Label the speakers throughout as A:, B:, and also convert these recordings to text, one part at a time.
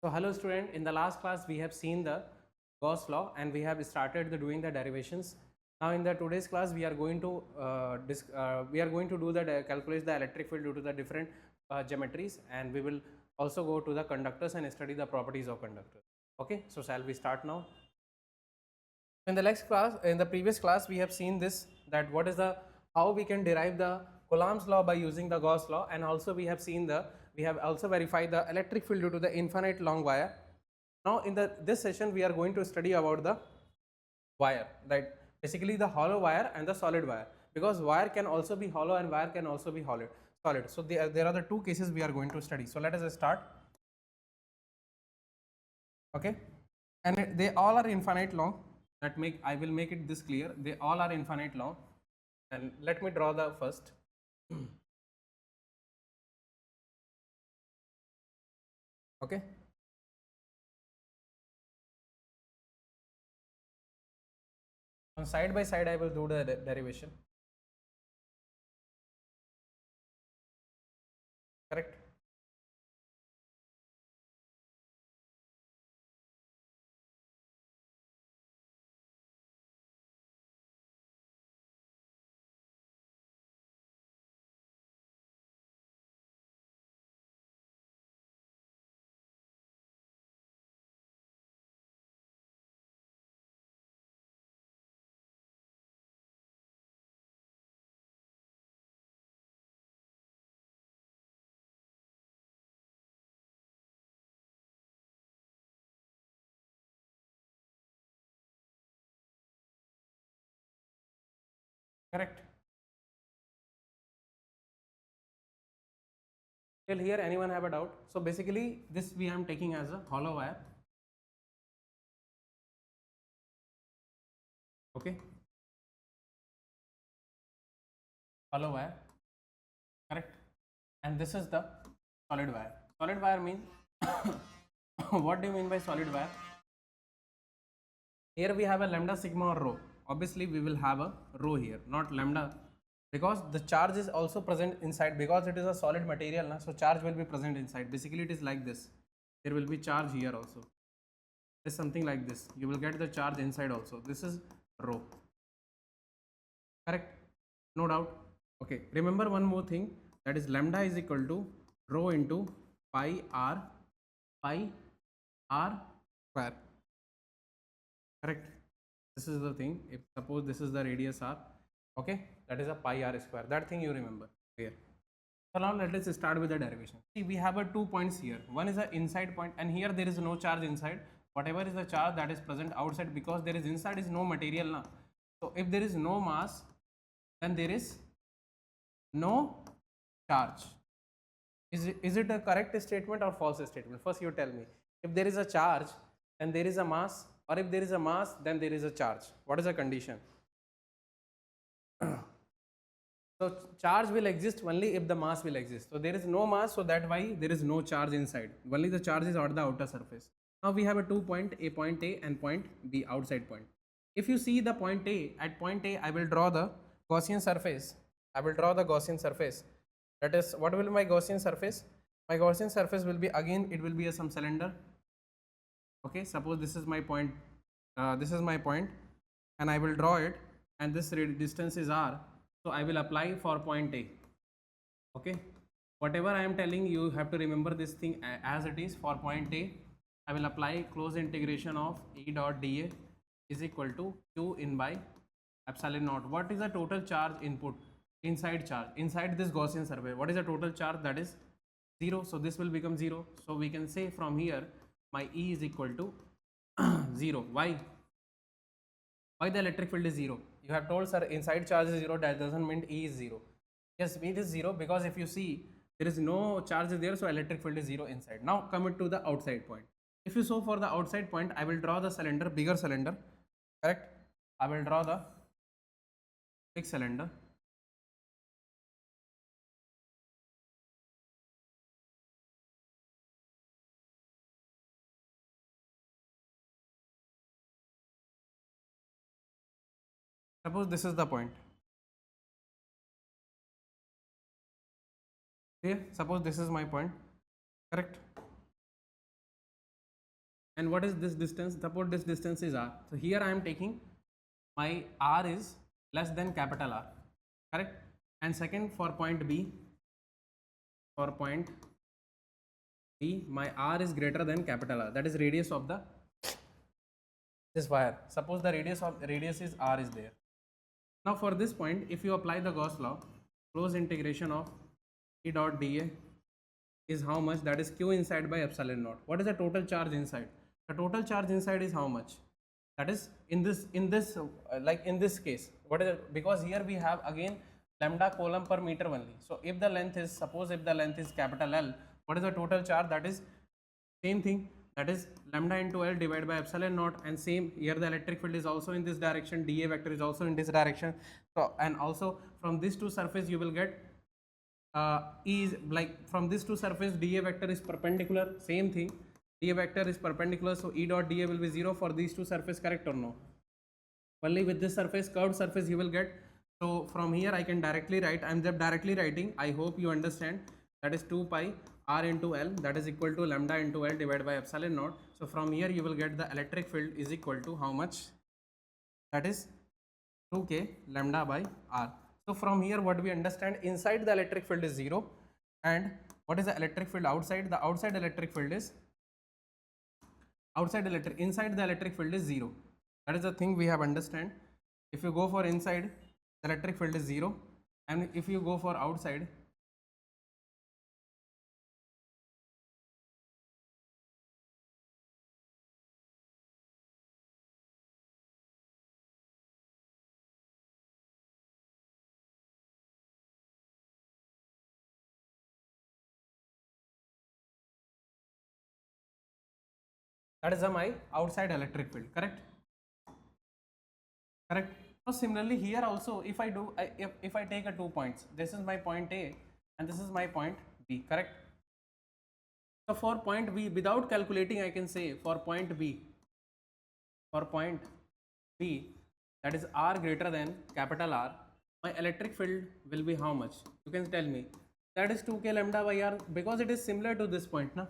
A: So hello student, in the last class we have seen the Gauss law and we have started doing the derivations. Now in the today's class we are going to do the calculate the electric field due to the different geometries, and we will also go to the conductors and study the properties of conductors. Okay, so shall we start now? In the next class, in the previous class, we have seen this, that what is the how we can derive the Coulomb's law by using the Gauss law, and also we have seen we have also verified the electric field due to the infinite long wire. Now in this session we are going to study about the wire, that basically the hollow wire and the solid wire, because wire can also be hollow and wire can also be solid. So there are the two cases we are going to study. So let us start. Okay, and they all are infinite long. I will make it this clear. They all are infinite long, and let me draw the first. Okay. On side by side, I will do the derivation. Correct. Correct. Till here, anyone have a doubt? So basically, this we am taking as a hollow wire. Okay. Hollow wire. Correct. And this is the solid wire. Solid wire means what do you mean by solid wire? Here we have a lambda, sigma or rho. Obviously we will have a rho here, not lambda, because the charge is also present inside, because it is a solid material so charge will be present inside. Basically it is like this. There will be charge here also. It is something like this. You will get the charge inside also. This is rho. Correct? No doubt. Okay, remember one more thing, that is lambda is equal to rho into pi r square. Correct? This is the thing. If suppose this is the radius r, okay, that is a pi r square. That thing you remember here. So now let us start with the derivation. See, we have a 2 points here. One is the inside point, and here there is no charge inside. Whatever is the charge that is present outside, because there is inside is no material now. So if there is no mass, then there is no charge. Is it a correct statement or false statement? First you tell me. If there is a charge, then there is a mass, or if there is a mass, then there is a charge. What is the condition? So charge will exist only if the mass will exist. So there is no mass, so that why there is no charge inside. Only the charge is on the outer surface. Now we have a 2 point A and point B, outside point. If you see the point A, at point A I will draw the Gaussian surface. That is, what will be my Gaussian surface? My Gaussian surface will be, again it will be some cylinder. Okay, suppose this is my point, and I will draw it, and this distance is r. So I will apply for point A. Okay, whatever I am telling you have to remember this thing as it is. For point A, I will apply closed integration of E dot dA is equal to Q in by epsilon naught. What is the total charge input? Inside charge, inside this Gaussian surface, what is the total charge? That is 0. So this will become 0. So we can say from here my E is equal to 0. Why the electric field is 0? You have told, sir, inside charge is 0. That doesn't mean E is 0. Yes, it is 0, because if you see there is no charge there, so electric field is 0 inside. Now come to the outside point. If you show for the outside point, I will draw the cylinder, bigger cylinder. Correct? I will draw the big cylinder. Suppose this is the point. Here, suppose this is my point. Correct? And what is this distance? Suppose this distance is r. So here I am taking my r is less than capital R, correct? And second, for point B, for point B, my r is greater than capital R. That is radius of the this wire. Suppose the radius is r is there. Now for this point, if you apply the Gauss law, close integration of E dot dA is how much? That is q inside by epsilon naught. What is the total charge inside? The total charge inside is how much? That is in this like in this case, what is it? Because here we have again lambda coulomb per meter only. So if the length is, suppose if the length is capital L, what is the total charge? That is same thing, that is lambda into L divided by epsilon naught. And same here, the electric field is also in this direction, dA vector is also in this direction. So and also from this two surface you will get E is like from this to surface dA vector is perpendicular, same thing, dA vector is perpendicular, so E dot dA will be 0 for these two surface, correct or no? Only with this surface, curved surface you will get. So from here I can directly write, I am just directly writing, I hope you understand, that is 2 pi r into L, that is equal to lambda into L divided by epsilon naught. So from here you will get the electric field is equal to how much? That is 2k lambda by r. So from here what we understand, inside the electric field is 0, and what is the electric field outside? The outside electric field is inside the electric field is 0. That is the thing we have understand. If you go for inside, the electric field is 0, and if you go for outside, that is my outside electric field, correct? Correct. Now similarly here also, if I do if I take a 2 points, this is my point A and this is my point B, correct? So for point B, without calculating, I can say for point B, that is R greater than capital R, my electric field will be how much? You can tell me. That is 2k lambda by R, because it is similar to this point, na?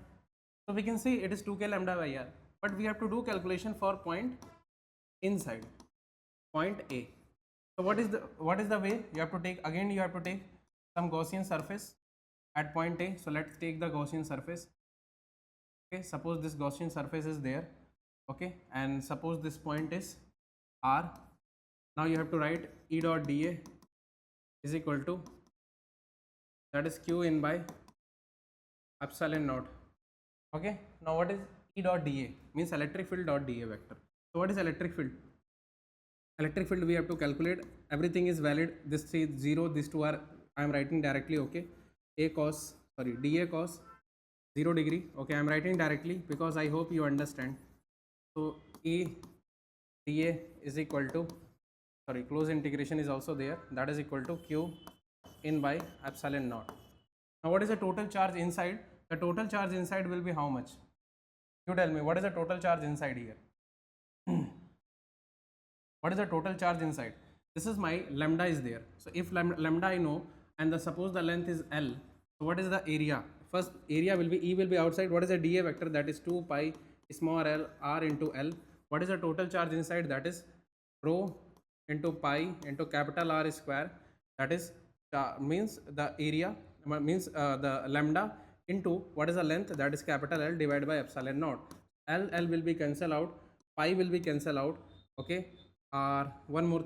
A: So we can say it is 2k lambda by R, but we have to do calculation for point inside, point A. So what is the way? You have to take, again you have to take some Gaussian surface at point A. So let's take the Gaussian surface. Okay, suppose this Gaussian surface is there, okay, and suppose this point is R. Now you have to write E dot dA is equal to, that is q in by epsilon naught. Okay, now what is E dot dA? Means electric field dot dA vector. So what is electric field? Electric field we have to calculate, everything is valid, this is 0, these two are, I am writing directly, okay, dA cos 0 degree, okay, I am writing directly because I hope you understand. So E dA is equal to, close integration is also there, that is equal to q in by epsilon naught. Now what is the total charge inside? The total charge inside will be how much? You tell me, what is the total charge inside here? What is the total charge inside? This is my lambda is there. So if lambda I know, and suppose the length is L, so what is the area? First area will be, E will be outside. What is the dA vector? That is 2 pi small l r into L. What is the total charge inside? That is rho into pi into capital R square. That is means the area, means the lambda into what is the length? That is capital L divided by epsilon naught. L will be cancel out, pi will be cancel out, okay. One more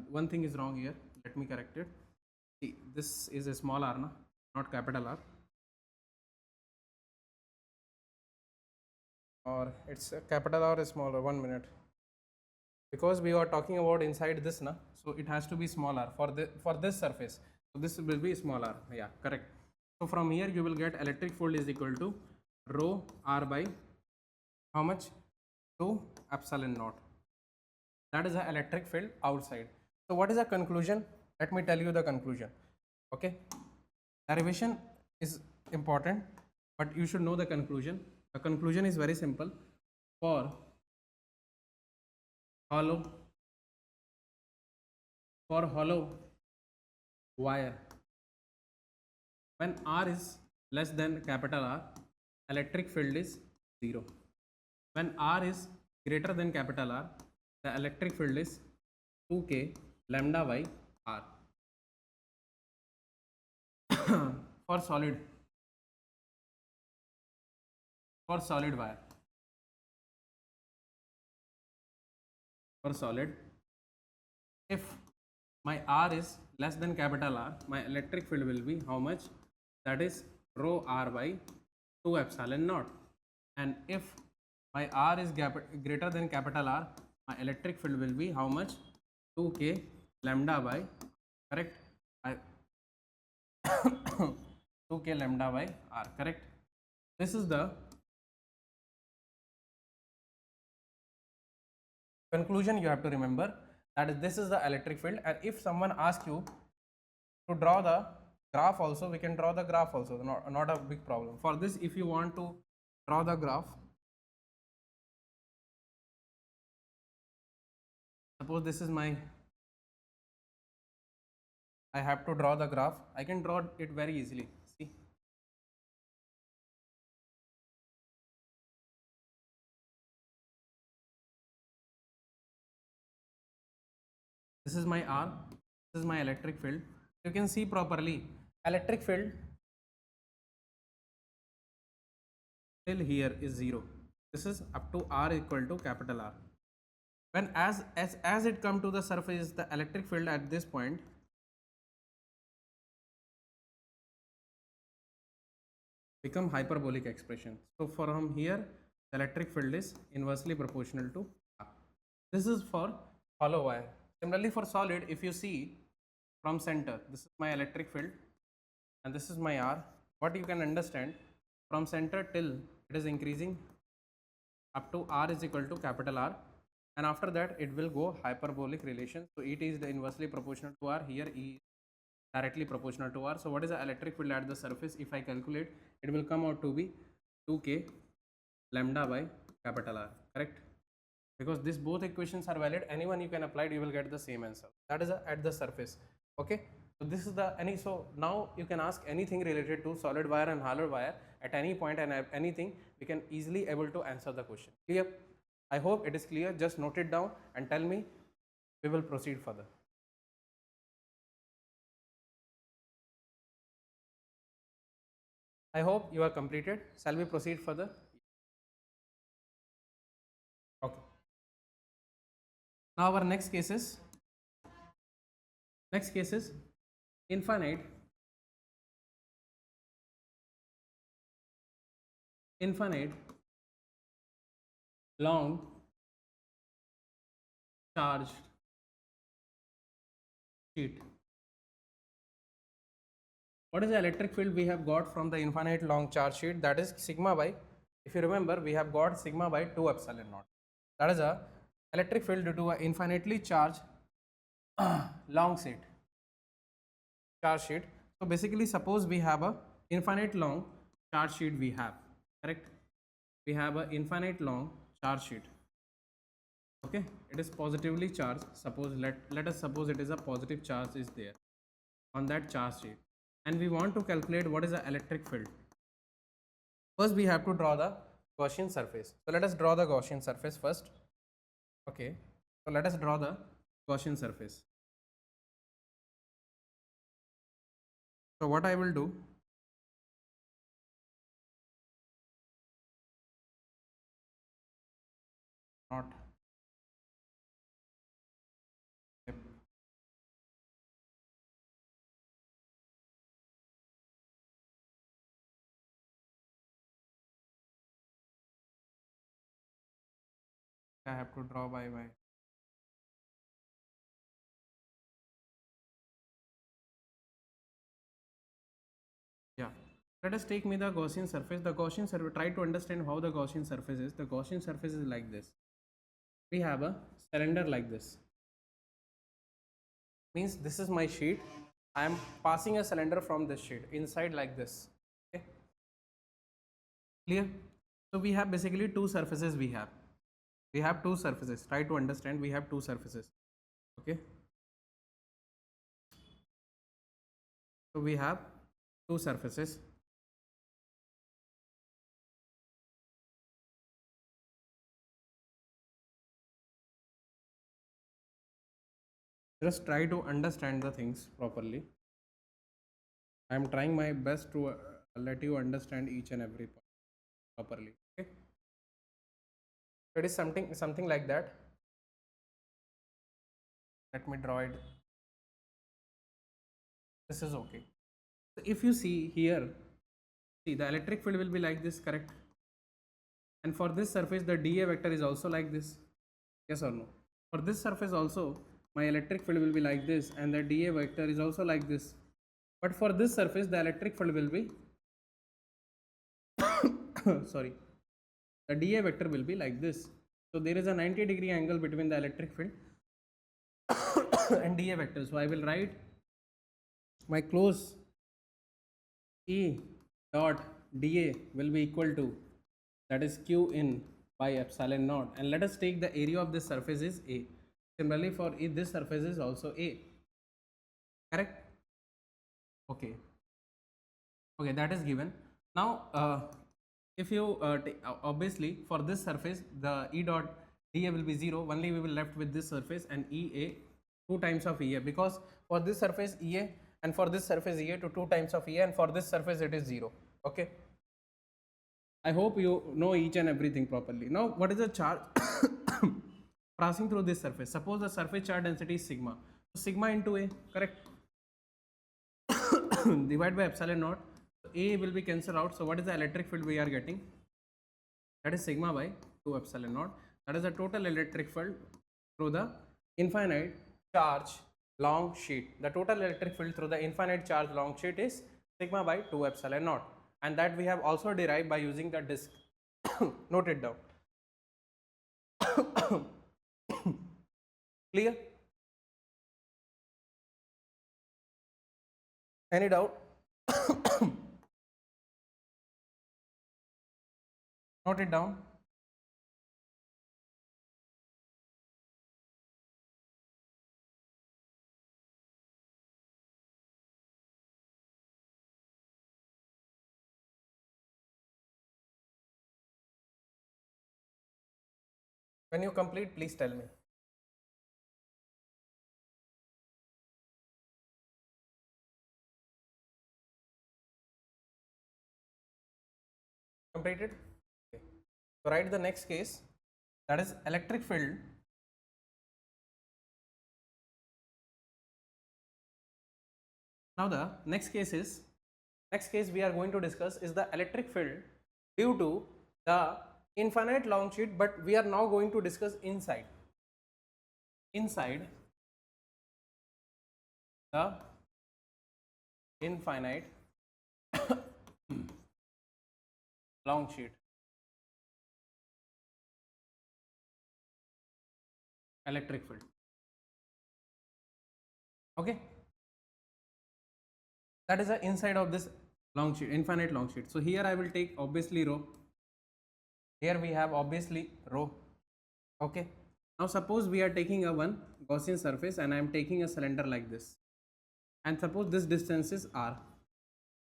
A: one thing is wrong here, let me correct it. See, this is a small r, na? Not capital R, or it's a capital R is smaller. 1 minute, because we are talking about inside this, na, so it has to be smaller for this surface, so this will be smaller, yeah, correct. So from here you will get electric field is equal to rho r by how much? 2 epsilon naught. That is the electric field outside. So what is the conclusion? Let me tell you the conclusion, okay. Derivation is important, but you should know the conclusion. The conclusion is very simple. For hollow wire, when R is less than capital R, electric field is 0. When R is greater than capital R, the electric field is 2k lambda by R. For solid, for solid wire, for solid, if my R is less than capital R, my electric field will be how much? That is rho R by 2 epsilon naught. And if my R is greater than capital R, my electric field will be how much? 2k lambda by, correct? 2k lambda by R, correct? This is the conclusion you have to remember, that is this is the electric field. And if someone asks you to draw the graph also, we can draw the graph also, not a big problem. For this, if you want to draw the graph, suppose this is my, I have to draw the graph, I can draw it very easily. See, this is my R, this is my electric field. You can see properly, electric field till here is 0. This is up to R equal to capital R. When as it come to the surface, the electric field at this point become hyperbolic expression. So from here, the electric field is inversely proportional to R. This is for hollow wire. Similarly, for solid, if you see from center, this is my electric field and this is my R. What you can understand, from center till it is increasing up to R is equal to capital R, and after that it will go hyperbolic relation. So it is the inversely proportional to R, here E is directly proportional to R. So what is the electric field at the surface? If I calculate, it will come out to be 2k lambda by capital R, correct? Because these both equations are valid, anyone you can apply it, you will get the same answer. That is at the surface. Okay, so this is the so now you can ask anything related to solid wire and hollow wire at any point, and anything we can easily able to answer the question. Clear? I hope it is clear. Just note it down and tell me, we will proceed further. I hope you are completed. Shall we proceed further? Okay. Now our next case is infinite long charged sheet. What is the electric field we have got from the infinite long charge sheet? That is sigma by, if you remember, we have got sigma by 2 epsilon naught. That is a electric field due to an infinitely charged long charge sheet. So basically, suppose we have a infinite long charge sheet we have, correct? We have a infinite long charge sheet. Okay, it is positively charged. Suppose let us suppose it is a positive charge is there on that charge sheet, and we want to calculate what is the electric field. First we have to draw the Gaussian surface. So let us draw the Gaussian surface first. Okay, so let us draw the Gaussian surface. So what I will do, not I have to draw by yeah. Let us take me the Gaussian surface. The Gaussian surface, try to understand how the Gaussian surface is. The Gaussian surface is like this. We have a cylinder like this. Means this is my sheet. I am passing a cylinder from this sheet inside like this. Okay. Clear? So we have basically two surfaces we have. We have two surfaces. Try to understand, we have two surfaces. Okay. So we have two surfaces. Just try to understand the things properly. I am trying my best to let you understand each and every point properly. Okay, it is something like that. Let me draw it. This is okay. So if you see here, see the electric field will be like this, correct? And for this surface, the dA vector is also like this. Yes or no? For this surface also, my electric field will be like this, and the dA vector is also like this. But for this surface, the electric field will be sorry, the dA vector will be like this. So there is a 90-degree angle between the electric field and dA vector. So I will write my close E dot dA will be equal to, that is q in by epsilon naught, and let us take the area of this surface is A. Similarly for this surface is also A, correct? Okay, okay, that is given. Now if you obviously for this surface the E dot dA will be 0, only we will left with this surface and EA 2 times of EA, because for this surface EA and for this surface EA to 2 times of EA, and for this surface it is 0. Okay, I hope you know each and everything properly. Now what is the charge passing through this surface? Suppose the surface charge density is sigma, so sigma into A, correct? Divided by epsilon naught. So A will be cancelled out. So what is the electric field we are getting? That is sigma by 2 epsilon naught. That is the total electric field through the infinite charge long sheet. The total electric field through the infinite charge long sheet is sigma by 2 epsilon naught, and that we have also derived by using the disk. Note it down. Clear? Any doubt? Note it down. When you complete, please tell me. Completed? Okay. So write the next case, that is electric field now. The next case we are going to discuss is the electric field due to the infinite long sheet, but we are now going to discuss inside the infinite long sheet electric field. Okay, that is the inside of this long sheet, infinite long sheet. So here I will take obviously rho. Here we have obviously rho. Okay, now suppose we are taking a one Gaussian surface and I am taking a cylinder like this, and suppose this distance is r.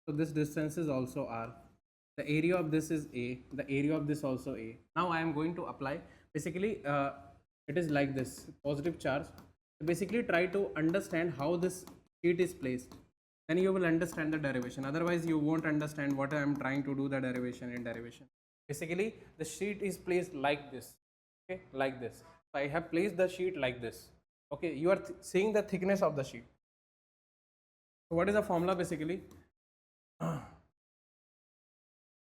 A: So this distance is also r. The area of this is A, the area of this also A. Now I am going to apply, basically it is like this, positive charge. So basically try to understand how this sheet is placed, then you will understand the derivation. Otherwise you won't understand what I am trying to do the derivation in derivation. Basically the sheet is placed like this, okay, like this. So I have placed the sheet like this. Okay, you are seeing the thickness of the sheet. So what is the formula? Basically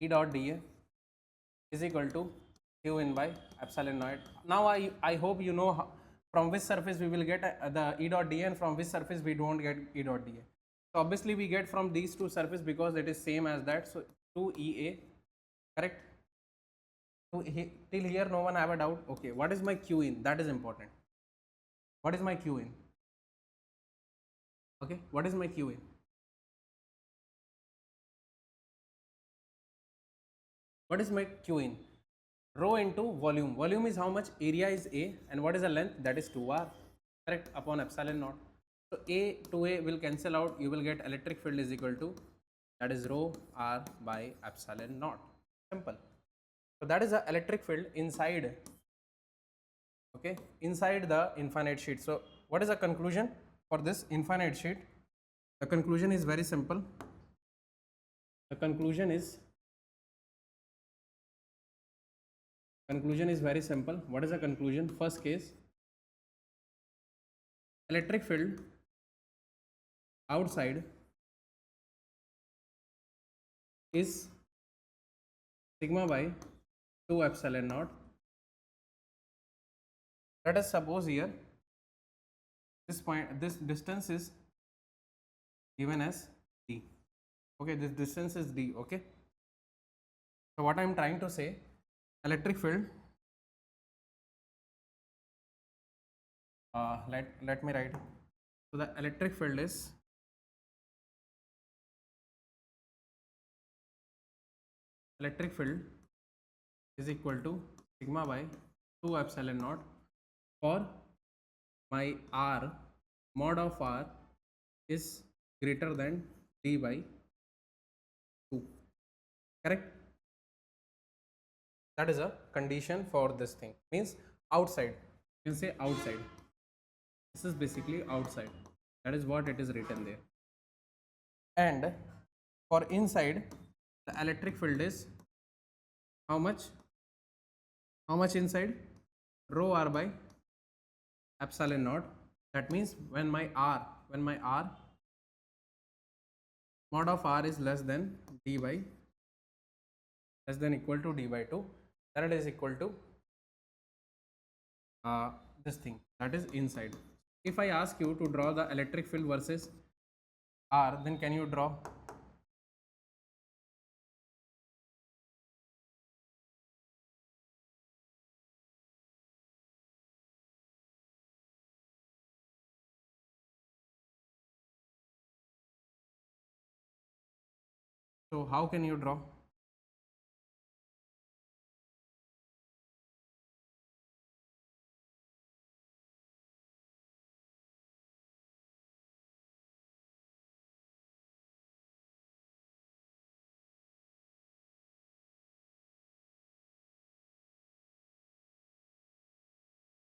A: E dot dA is equal to q in by epsilon naught. Now I hope you know how, from which surface we will get the E dot dA and from which surface we don't get E dot dA. So obviously we get from these two surfaces because it is same as that. So 2EA, correct? So till here no one have a doubt. Okay, what is my q in? That is important. What is my q in? Okay, what is my q in? What is my q in? Rho into volume. Volume is how much? Area is A, and what is the length? That is 2r, correct, upon epsilon naught. So A to A will cancel out. You will get electric field is equal to, that is rho r by epsilon naught. Simple. So that is the electric field inside, okay, inside the infinite sheet. So what is the conclusion for this infinite sheet? The conclusion is very simple. The conclusion is very simple. What is the conclusion? First case, electric field outside is sigma by 2 epsilon naught. Let us suppose here this distance is given as d. Okay, this distance is d. Okay, so what I am trying to say, electric field, let me write. So the electric field is equal to sigma by 2 epsilon naught for my r, mod of r is greater than d by 2. Correct? That is a condition for this thing. Means outside, you can say outside. This is basically outside. That is what it is written there. And for inside, the electric field is how much? How much inside? Rho r by epsilon naught. That means when my r mod of r is less than d by less than equal to d by 2, then it is equal to this thing, that is inside. If I ask you to draw the electric field versus r, then can you draw? So how can you draw?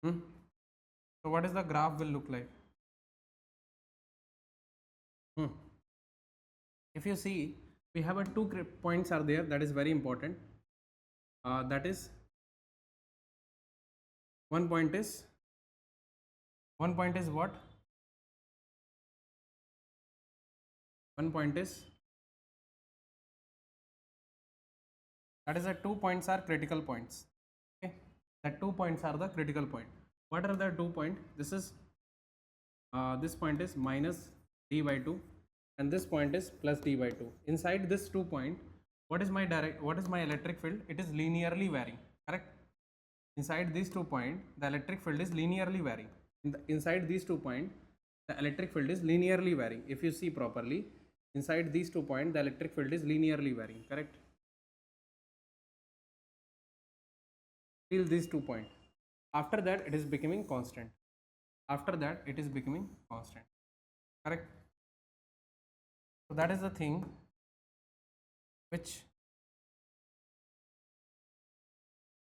A: So what is the graph will look like? If you see, we have a two points are there, that is very important. That is one point is what? One point is, that is the 2 points are critical points. Okay, that 2 points are the critical point. What are the 2 points? This is this point is minus d by 2 and this point is plus d by 2. Inside this 2 point, what is my electric field? It is linearly varying. Correct? Inside these 2 points, the electric field is linearly varying. Inside these 2 points, the electric field is linearly varying. If you see properly, inside these 2 points, the electric field is linearly varying. Correct? Till these 2 points. After that, it is becoming constant. After that, it is becoming constant. Correct? So that is the thing which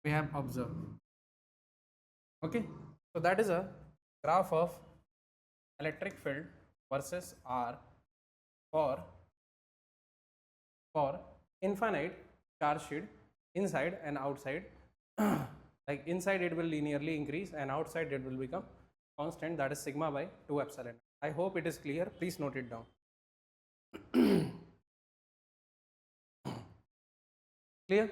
A: we have observed. Okay, so that is a graph of electric field versus r for infinite charge sheet inside and outside. Like inside it will linearly increase and outside it will become constant, that is sigma by 2 epsilon. I hope it is clear. Please note it down. Clear?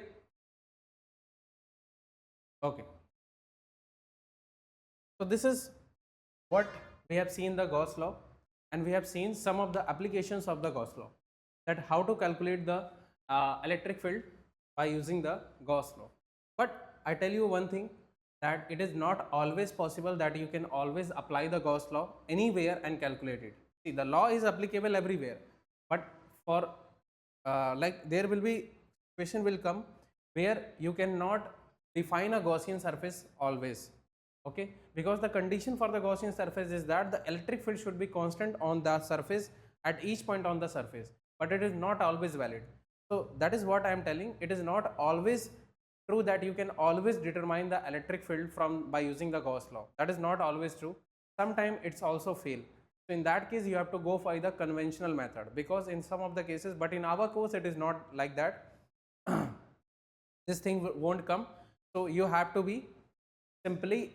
A: Okay. So this is what we have seen the Gauss law, and we have seen some of the applications of the Gauss law, that how to calculate the electric field by using the Gauss law. But I tell you one thing, that it is not always possible that you can always apply the Gauss law anywhere and calculate it. See, the law is applicable everywhere, but for like there will be question will come where you cannot define a Gaussian surface always. Okay, because the condition for the Gaussian surface is that the electric field should be constant on the surface at each point on the surface, but it is not always valid. So that is what I am telling, it is not always true that you can always determine the electric field by using the Gauss law. That is not always true. Sometimes it's also fail. So in that case you have to go for the conventional method, because in some of the cases, but in our course it is not like that. This thing won't come. So you have to be simply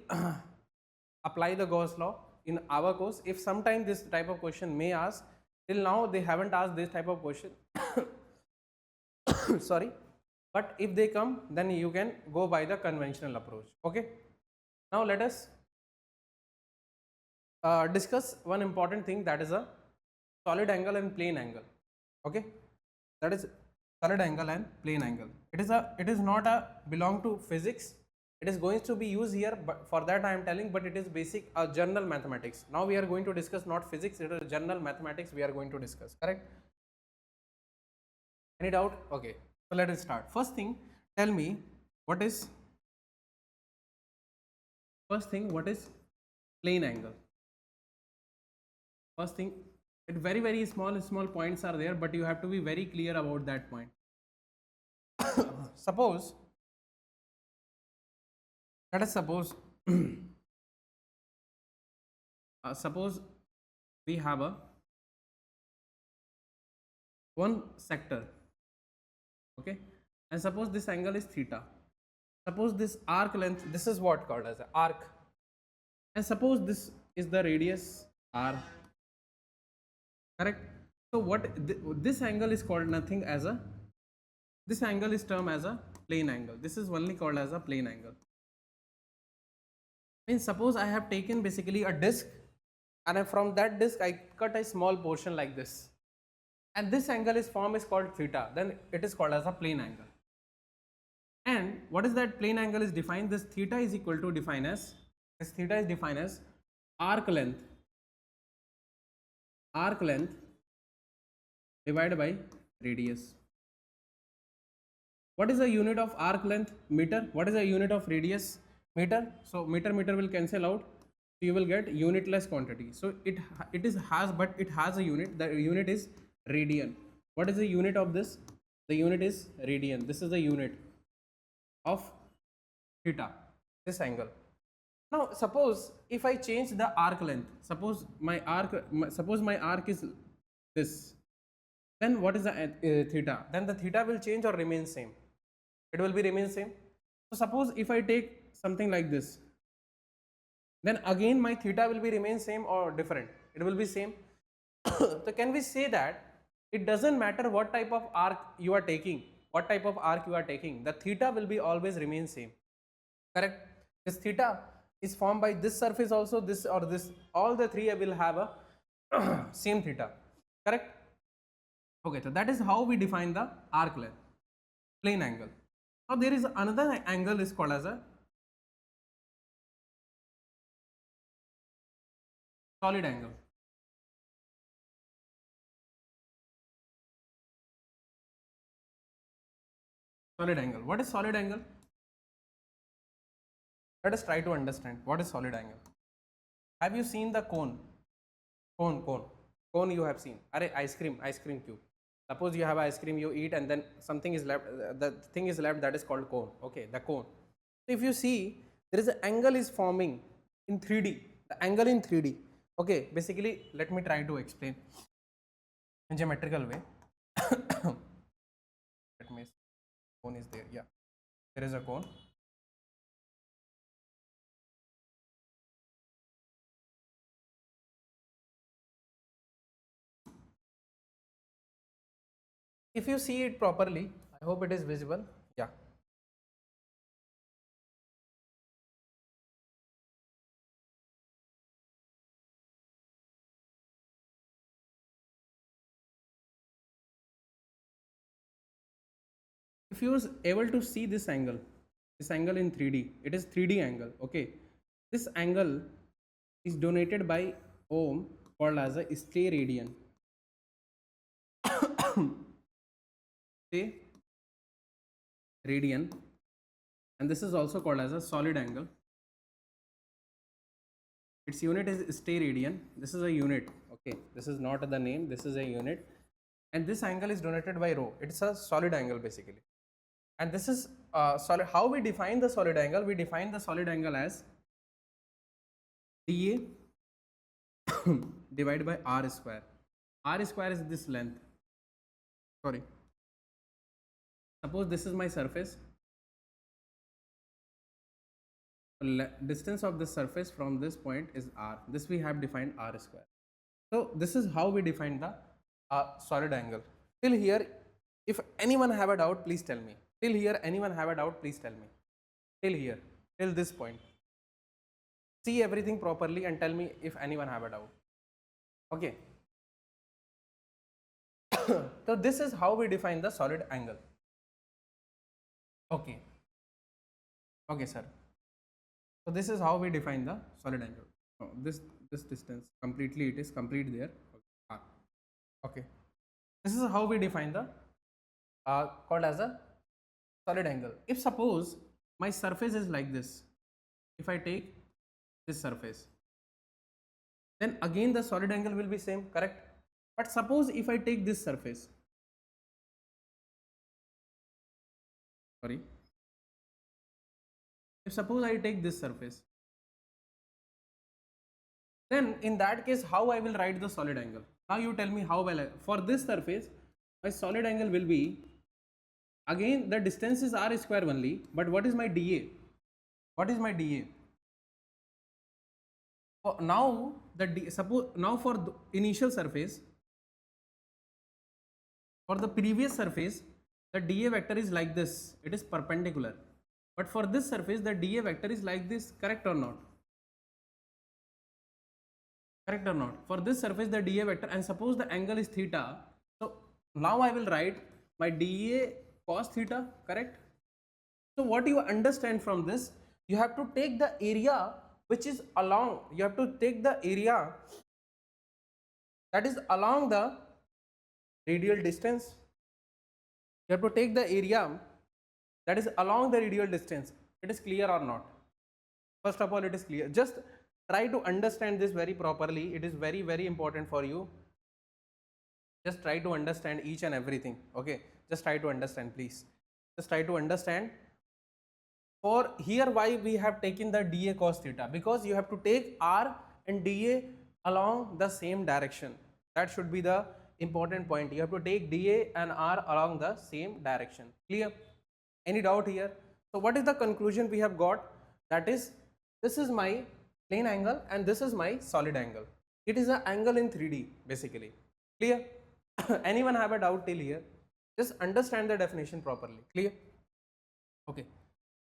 A: apply the Gauss law in our course. If sometime this type of question may ask, till now they haven't asked this type of question. Sorry, but if they come, then you can go by the conventional approach. Okay, now let us discuss one important thing, that is a solid angle and plane angle. Okay, that is solid angle and plane angle. It is not a belong to physics. It is going to be used here, but for that I am telling, but it is basic general mathematics. Now we are going to discuss not physics, it is general mathematics we are going to discuss, correct? Any doubt? Okay, so let us start. First thing, tell me what is plane angle. First thing, it very small points are there, but you have to be very clear about that point. Suppose, let us suppose suppose we have a one sector, okay, and suppose this angle is theta. Suppose this arc length, this is what called as an arc, and suppose this is the radius r, correct? So what this angle is called nothing as a, this angle is termed as a plane angle. This is only called as a plane angle. Means suppose I have taken basically a disc, and from that disc I cut a small portion like this, and this angle is form is called theta, then it is called as a plane angle. And what is that plane angle is defined? This theta is equal to define as, this theta is defined as arc length divided by radius. What is the unit of arc length? Meter. What is the unit of radius? Meter. So meter will cancel out, so you will get unitless quantity. So it has a unit. The unit is radian. What is the unit of this? The unit is radian. This is the unit of theta, this angle. Now suppose if I change the arc length, suppose my arc is this, then what is the theta? Then the theta will change or remain same? It will be remain same. So suppose if I take something like this, then again my theta will be remain same or different? It will be same. So can we say that it doesn't matter what type of arc you are taking, the theta will be always remain same, correct? This theta is formed by this surface also, this or this, all the three will have a same theta, correct? Okay, so that is how we define the arc length, plane angle. Now there is another angle is called as a solid angle. Solid angle. What is solid angle? Let us try to understand what is solid angle. Have you seen the cone? Cone you have seen. Arey, ice cream cube. Suppose you have ice cream, you eat, and then something is left, the thing is left, that is called cone. Okay, the cone. So if you see, there is an angle is forming in 3D, the angle in 3D. Okay, basically let me try to explain in geometrical way. Let me see. Cone is there, yeah, there is a cone. If you see it properly, I hope it is visible, yeah. If you are able to see this angle in 3D, it is 3D angle, okay. This angle is donated by Ohm, called as a stay radian. Stay radian, and this is also called as a solid angle. Its unit is stay radian. This is a unit, okay. This is not the name, this is a unit, and this angle is donated by rho. It's a solid angle basically. And this is solid. How we define the solid angle? We define the solid angle as dA divided by r square. R square is this length. Sorry. Suppose this is my surface. Distance of this surface from this point is r. This we have defined r square. So this is how we define the solid angle. Till here, if anyone have a doubt, please tell me. Till here, anyone have a doubt, please tell me. Till here, till this point. See everything properly and tell me if anyone have a doubt. Okay. So this is how we define the solid angle. Okay. Okay, sir. So this is how we define the solid angle. Oh, this distance completely, it is complete there. Okay. This is how we define the called as a solid angle. If suppose my surface is like this, if I take this surface, then again the solid angle will be same, correct? But suppose if I take this surface, sorry, if suppose I take this surface, then in that case how I will write the solid angle? Now you tell me how will I, for this surface my solid angle will be, again the distance is r square only, but what is my dA? What is my dA? Now suppose now for the initial surface, for the previous surface the dA vector is like this, it is perpendicular, but for this surface the dA vector is like this, correct or not? Correct or not? For this surface the dA vector, and suppose the angle is theta, so now I will write my dA cos theta, correct? So what you understand from this, you have to take the area which is along, you have to take the area that is along the radial distance. You have to take the area that is along the radial distance. It is clear or not? First of all, it is clear. Just try to understand this very properly. It is very, very important for you. Just try to understand each and everything. Okay, just try to understand, please. Just try to understand. For here, why we have taken the dA cos theta? Because you have to take r and dA along the same direction. That should be the important point. You have to take dA and r along the same direction. Clear? Any doubt here? So what is the conclusion we have got? That is, this is my plane angle and this is my solid angle. It is an angle in 3D basically. Clear? Anyone have a doubt till here? Just understand the definition properly. Clear? Okay.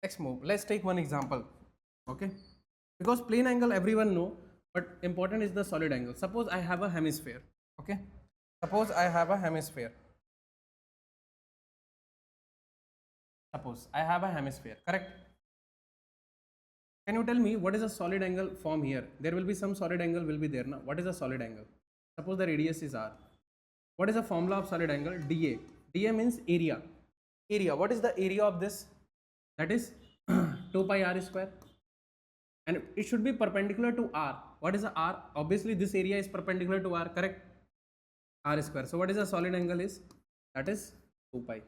A: Let's move. Let's take one example. Okay. Because plane angle everyone know, but important is the solid angle. Suppose I have a hemisphere. Okay. Suppose I have a hemisphere. Suppose I have a hemisphere, correct? Can you tell me what is a solid angle form here? There will be some solid angle will be there now. What is a solid angle? Suppose the radius is r. What is the formula of solid angle? dA. dA means area. Area. What is the area of this? That is 2 pi r square. And it should be perpendicular to r. What is the r? Obviously this area is perpendicular to r, correct? R square. So what is the solid angle is? That is 2 pi.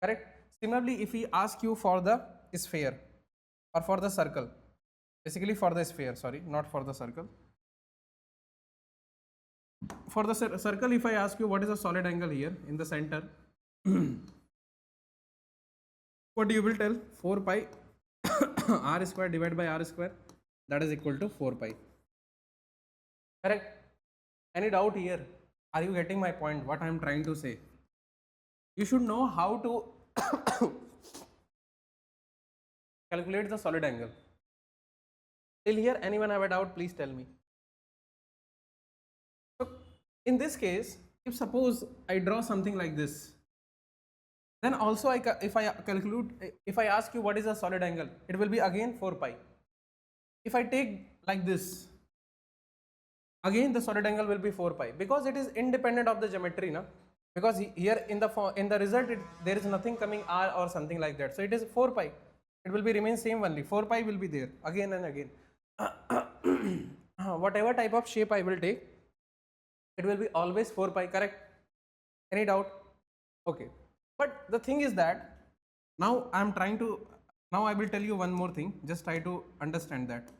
A: Correct? Similarly, if we ask you for the sphere or for the circle, basically for the sphere, sorry, not for the circle. For the circle, if I ask you what is the solid angle here in the center, what you will tell? 4 pi r square divided by r square, that is equal to 4 pi. Correct? Any doubt here? Are you getting my point? What I am trying to say? You should know how to calculate the solid angle. Till here, anyone have a doubt? Please tell me. So in this case, if suppose I draw something like this, then also if I ask you what is a solid angle, it will be again 4 pi. If I take like this, again the solid angle will be 4 pi, because it is independent of the geometry, na? Because here in the result there is nothing coming r or something like that, so it is 4 pi. It will be remain same only. 4 pi will be there again and again. Whatever type of shape I will take, it will be always 4 pi, correct? Any doubt? Okay. But the thing is that now I will tell you one more thing. Just try to understand that.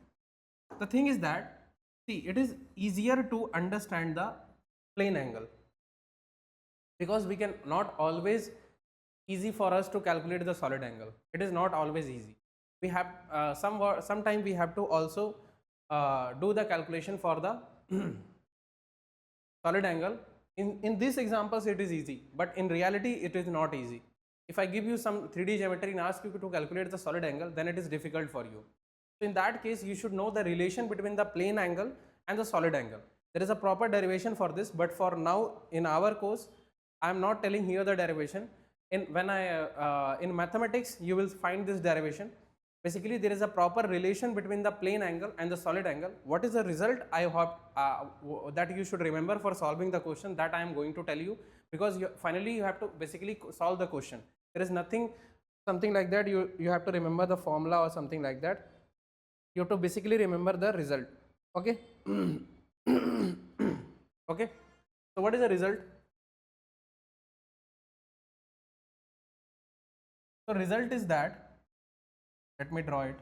A: The thing is that See, it is easier to understand the plane angle because we can not always easy for us to calculate the solid angle. It is not always easy. We have sometime we have to also do the calculation for the solid angle. In these examples it is easy, but in reality it is not easy. If I give you some 3D geometry and ask you to calculate the solid angle, then it is difficult for you. So in that case you should know the relation between the plane angle and the solid angle. There is a proper derivation for this, but for now in our course I am not telling here the derivation. In mathematics you will find this derivation. Basically there is a proper relation between the plane angle and the solid angle. What is the result? I hope that you should remember for solving the question, that I am going to tell you, because finally you have to basically solve the question. There is nothing something like that you have to remember the formula or something like that. You have to basically remember the result. Okay. Okay, so what is the result? So result is that, let me draw it.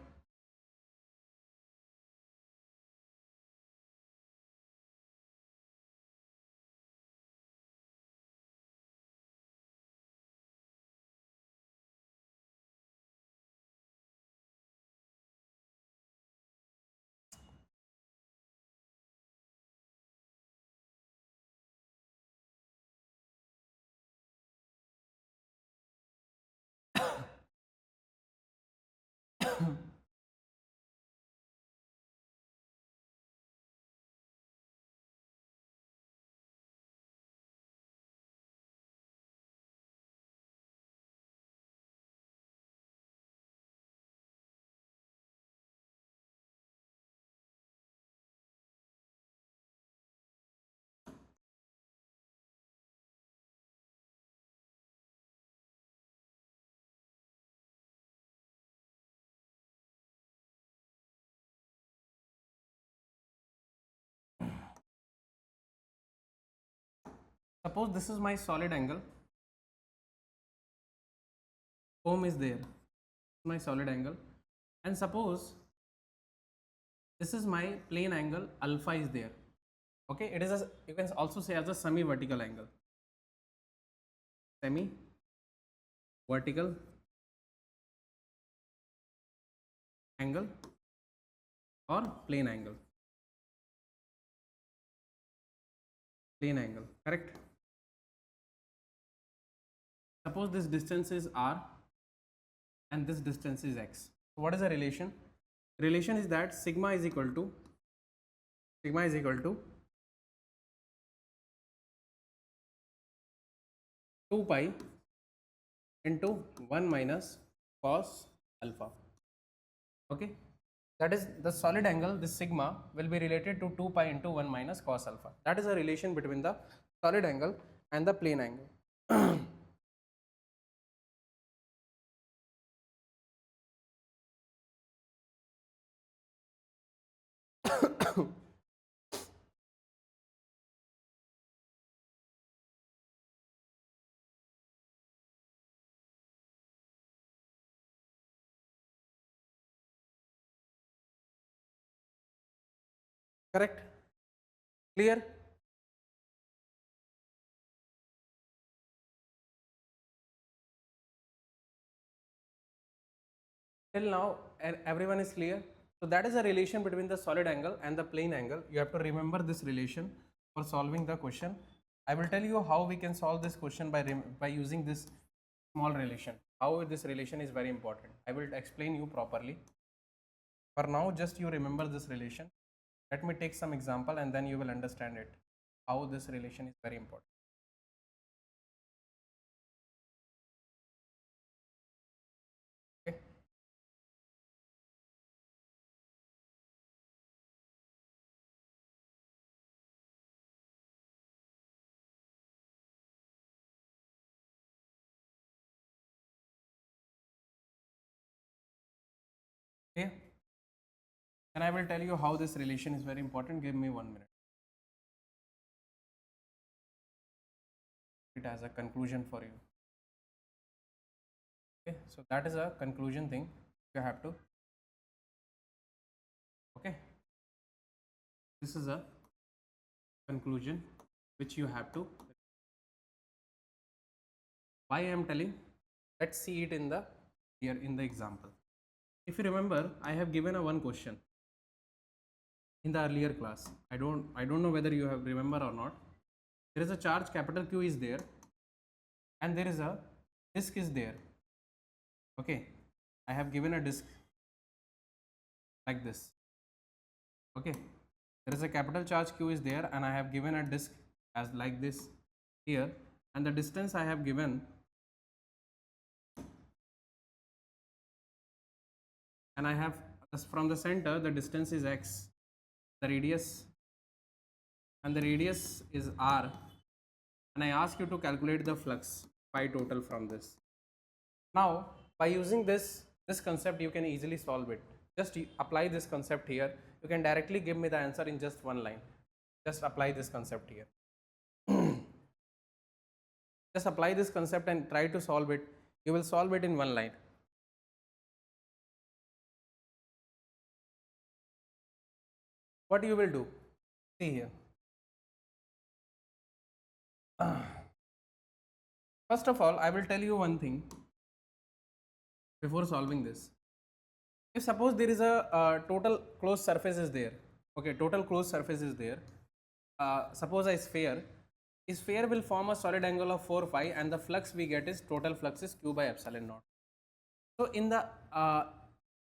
A: Suppose this is my solid angle, ohm is there, my solid angle, and suppose this is my plane angle, alpha is there. Okay, it is a, you can also say as a semi vertical angle, semi vertical angle or plane angle, correct. Suppose this distance is r and this distance is x. So what is the relation? Relation is that sigma is equal to 2 pi into 1 minus cos alpha. Okay, that is the solid angle, this sigma will be related to 2 pi into 1 minus cos alpha. That is a relation between the solid angle and the plane angle. Correct? Clear? Till now everyone is clear? So that is a relation between the solid angle and the plane angle. You have to remember this relation for solving the question. I will tell you how we can solve this question by using this small relation. How this relation is very important. I will explain you properly. For now just you remember this relation. Let me take some example and then you will understand it, how this relation is very important. Okay. Okay. And I will tell you how this relation is very important. Give me 1 minute. It has a conclusion for you. Okay, so that is a conclusion thing you have to. Okay. This is a conclusion which you have to. Why I am telling? Let's see it in the here in the example. If you remember, I have given a one question in the earlier class. I don't know whether you have remember or not. There is a charge capital Q is there, and there is a disk is there. Okay, I have given a disk like this. Okay, there is a capital charge Q is there, and I have given a disk as like this here, and the distance I have given, and I have from the center the distance is x, the radius, and the radius is r, and I ask you to calculate the flux phi total from this. Now by using this concept you can easily solve it. Just apply this concept here. You can directly give me the answer in just one line. Just apply this concept here. Just apply this concept and try to solve it. You will solve it in one line. What you will do? See here. First of all, I will tell you one thing before solving this. If suppose there is a total closed surface is there, okay, total closed surface is there. Suppose a sphere will form a solid angle of 4 phi, and the flux we get is total flux is Q by epsilon naught. So in the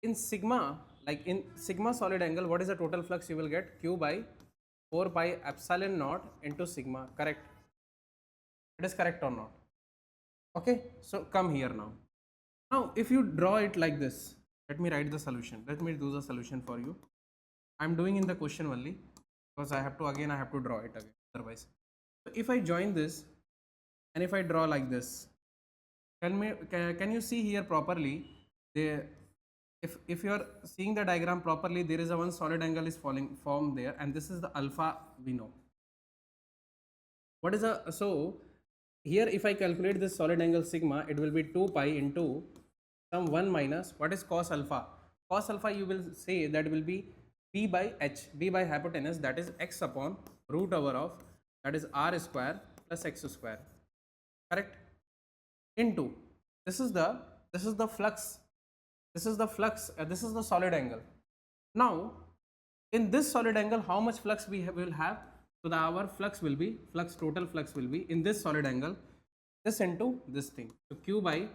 A: in sigma, like in sigma solid angle, what is the total flux you will get? Q by 4 pi epsilon naught into sigma. Correct? It is correct or not? Okay, so come here now. Now if you draw it like this, let me write the solution. Let me do the solution for you. I am doing in the question only because I have to draw it again otherwise. So if I join this and if I draw like this, can you see here properly? If you are seeing the diagram properly, there is a one solid angle is formed there, and this is the alpha we know. What is a, so here if I calculate this solid angle sigma, it will be 2 pi into some 1 minus what is cos alpha. Cos alpha you will say that will be b by h, b by hypotenuse, that is x upon root over of that is r square plus x square. Correct? Into this is the flux, this is the solid angle. Now in this solid angle how much flux we will have? So our flux will be total flux will be in this solid angle this into this thing. So Q by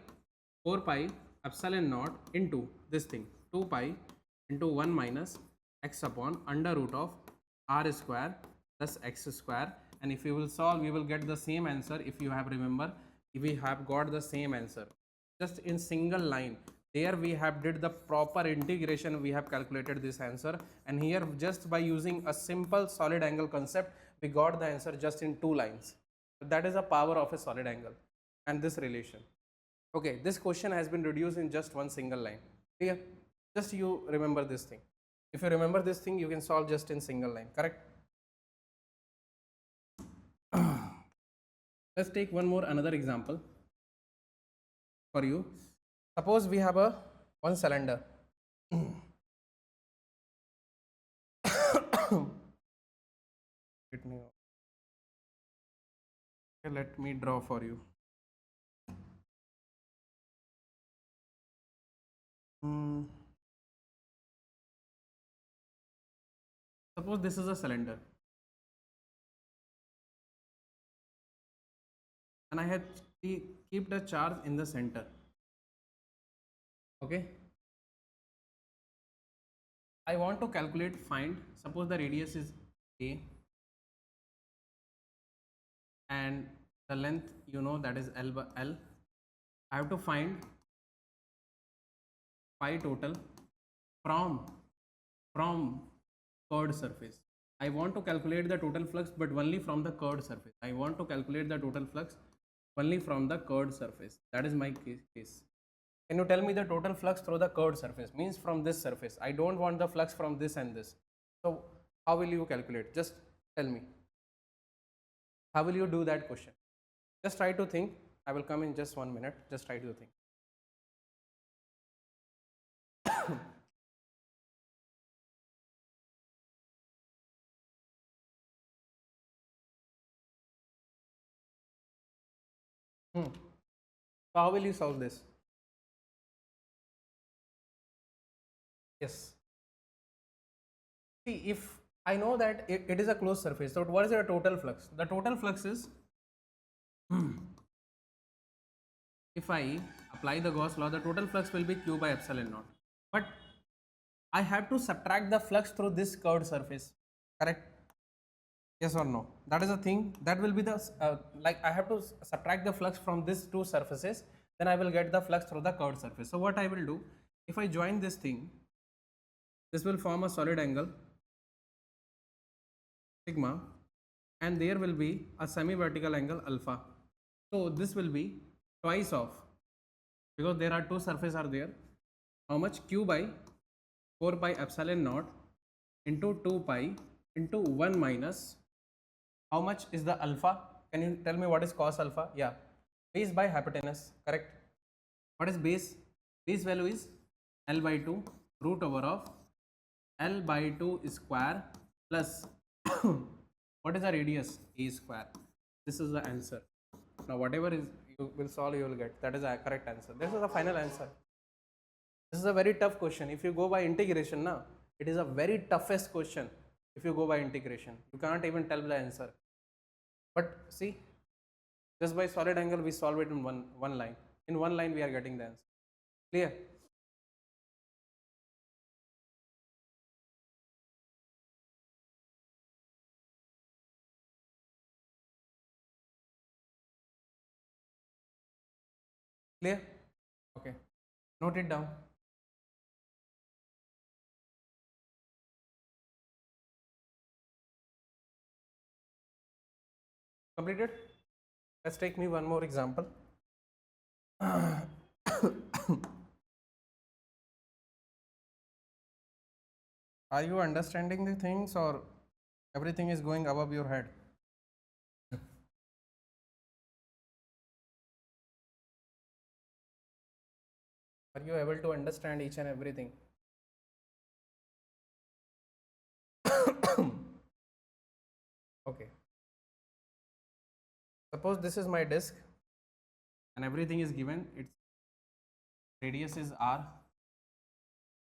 A: 4 pi epsilon naught into this thing 2 pi into 1 minus x upon under root of r square plus x square. And if you will solve, we will get the same answer. If you have remember, we have got the same answer just in single line. There we have did the proper integration, we have calculated this answer, and here just by using a simple solid angle concept we got the answer just in 2 lines. So that is the power of a solid angle and this relation. Okay, this question has been reduced in just one single line. Clear? Just you remember this thing. If you remember this thing, you can solve just in single line. Correct? Let's take another example for you. Suppose we have a one cylinder. Let me draw for you. Suppose this is a cylinder, and I had keep the charge in the center. Okay, I want to find, suppose the radius is a and the length you know that is L by L. I have to find phi total from curved surface. I want to calculate the total flux but only from the curved surface. I want to calculate the total flux only from the curved surface. That is my case. Can you tell me the total flux through the curved surface? Means from this surface. I don't want the flux from this and this. So how will you calculate? Just tell me. How will you do that question? Just try to think. I will come in just 1 minute. Just try to think. So how will you solve this? Yes. See, if I know that it is a closed surface, so what is the total flux? The total flux is, if I apply the Gauss law, the total flux will be Q by epsilon naught. But I have to subtract the flux through this curved surface, correct? Yes or no? That is the thing. That will be the like I have to subtract the flux from these two surfaces, then I will get the flux through the curved surface. So what I will do, if I join this thing, this will form a solid angle sigma, and there will be a semi-vertical angle alpha. So this will be twice of, because there are two surfaces are there, how much? Q by 4 pi epsilon naught into 2 pi into 1 minus, how much is the alpha? Can you tell me what is cos alpha? Yeah, base by hypotenuse, correct? What is base? Base value is L by 2 root over of L by 2 square plus what is the radius? A square. This is the answer. Now whatever is you will solve, you will get. That is the correct answer. This is the final answer. This is a very tough question. If you go by integration, now it is a very toughest question. If you go by integration, you cannot even tell the answer. But see, just by solid angle we solve it in one line. In one line we are getting the answer. Clear? Clear? Okay. Note it down. Completed? Let's take me one more example. Are you understanding the things, or everything is going above your head? Are you able to understand each and everything? Okay. Suppose this is my disk and everything is given. Its radius is r.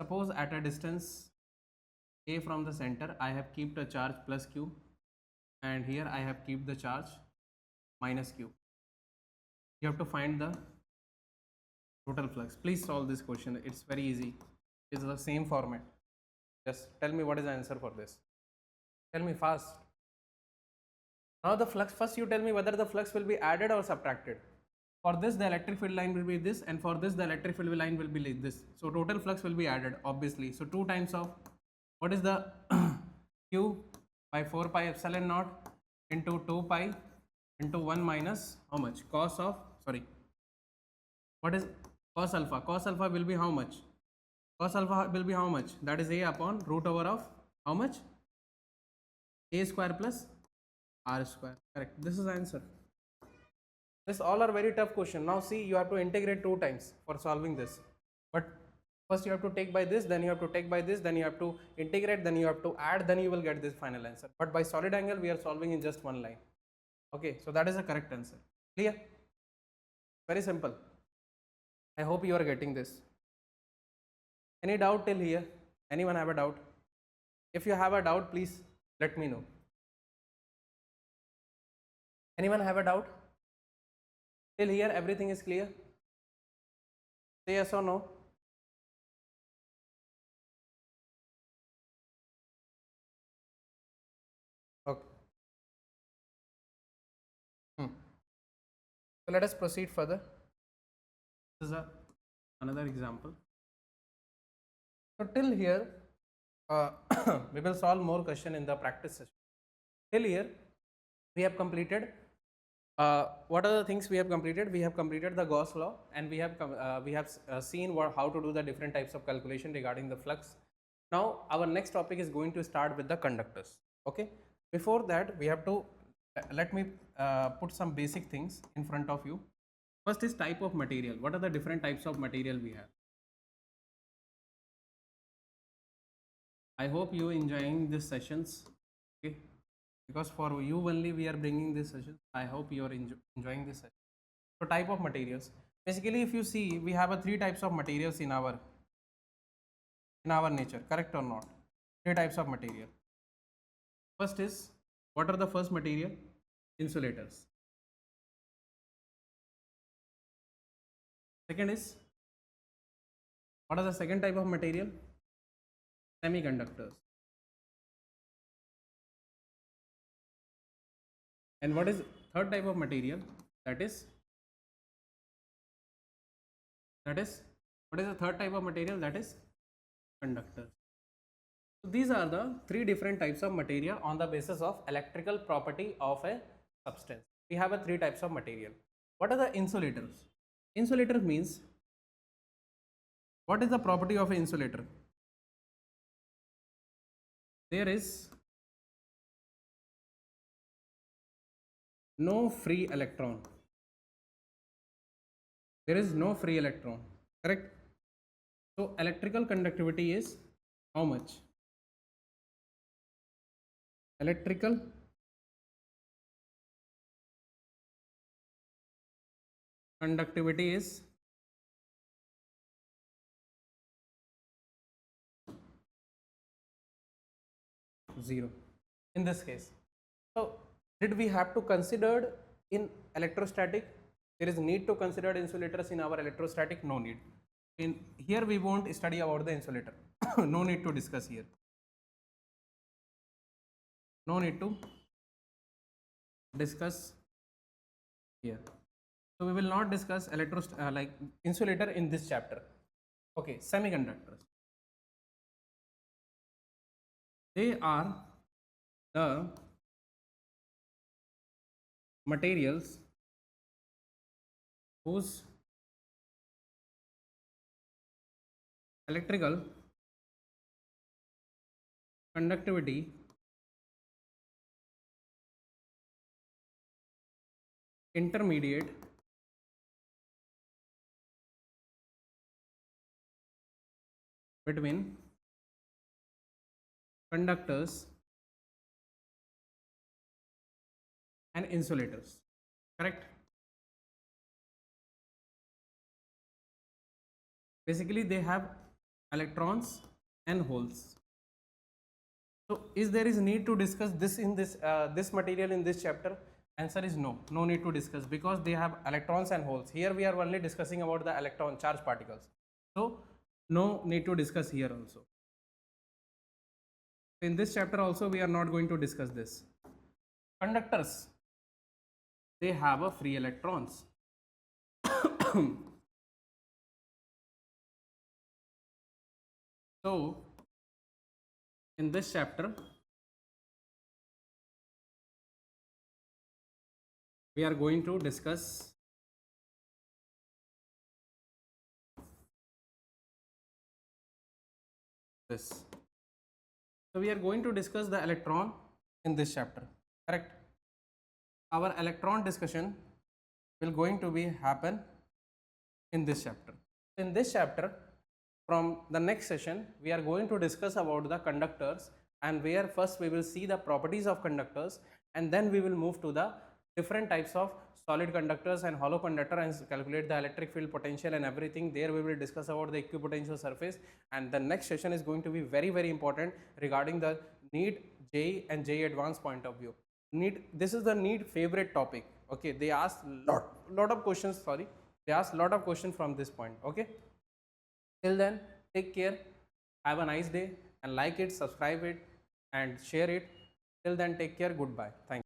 A: Suppose at a distance a from the center, I have kept a charge plus q, and here I have kept the charge minus q. You have to find the total flux. Please solve this question. It's very easy. It's the same format. Just tell me what is the answer for this. Tell me fast. Now the flux, first you tell me whether the flux will be added or subtracted. For this the electric field line will be this, and for this the electric field line will be like this. So total flux will be added, obviously. So 2 times of, what is the q by 4 pi epsilon naught into 2 pi into 1 minus how much? Cos of, sorry, what is cos alpha? Cos alpha will be how much? Cos alpha will be how much? That is a upon root over of how much? A square plus r square. Correct. This is the answer. This all are very tough question. Now see, you have to integrate 2 times for solving this. But first you have to take by this, then you have to take by this, then you have to integrate, then you have to add, then you will get this final answer. But by solid angle we are solving in just one line. Okay, so that is the correct answer. Clear? Very simple. I hope you are getting this. Any doubt till here? Anyone have a doubt? If you have a doubt, please let me know. Anyone have a doubt? Till here everything is clear? Say yes or no. Okay. So let us proceed further. This is another example. So till here we will solve more question in the practice session. Till here we have completed what are the things we have completed? We have completed the Gauss law, and we have seen how to do the different types of calculation regarding the flux. Now our next topic is going to start with the conductors. Okay, before that we have to let me put some basic things in front of you. First is type of material. What are the different types of material we have? I hope you enjoying these sessions. Okay, because for you only we are bringing this session. I hope you are enjoying this session. So type of materials. Basically, if you see, we have a three types of materials in our nature, correct or not? Three types of material. First is, what are the first material? Insulators. Second is, what is the second type of material? Semiconductors. And what is third type of material? That is what is the third type of material? That is conductors. So these are the three different types of material on the basis of electrical property of a substance. We have a three types of material. What are the insulators? Insulator means, what is the property of an insulator? There is no free electron. There is no free electron, correct? So electrical conductivity is how much? Electrical conductivity is zero in this case. So did we have to consider in electrostatic? There is need to consider insulators in our electrostatic? No need. In here we won't study about the insulator. No need to discuss here. No need to discuss here. So we will not discuss like insulator in this chapter. Okay, semiconductors. They are the materials whose electrical conductivity intermediate between conductors and insulators, correct? Basically they have electrons and holes. So is there is need to discuss this in this material in this chapter? Answer is no, no need to discuss, because they have electrons and holes. Here we are only discussing about the electron charge particles, so no need to discuss here also. In this chapter also we are not going to discuss this. Conductors, they have a free electrons. So in this chapter we are going to discuss this. So we are going to discuss the electron in this chapter, correct? Our electron discussion will going to be happen in this chapter. In this chapter, from the next session, we are going to discuss about the conductors, and where first we will see the properties of conductors, and then we will move to the different types of solid conductors and hollow conductor and calculate the electric field potential and everything. There we will discuss about the equipotential surface, and the next session is going to be very important regarding the NEET, JEE and JEE advanced point of view. NEET, this is the NEET favorite topic. Okay, they ask lot of questions, sorry, they ask lot of questions from this point. Okay, till then, take care, have a nice day, and like it, subscribe it and share it. Till then, take care, goodbye, thank you.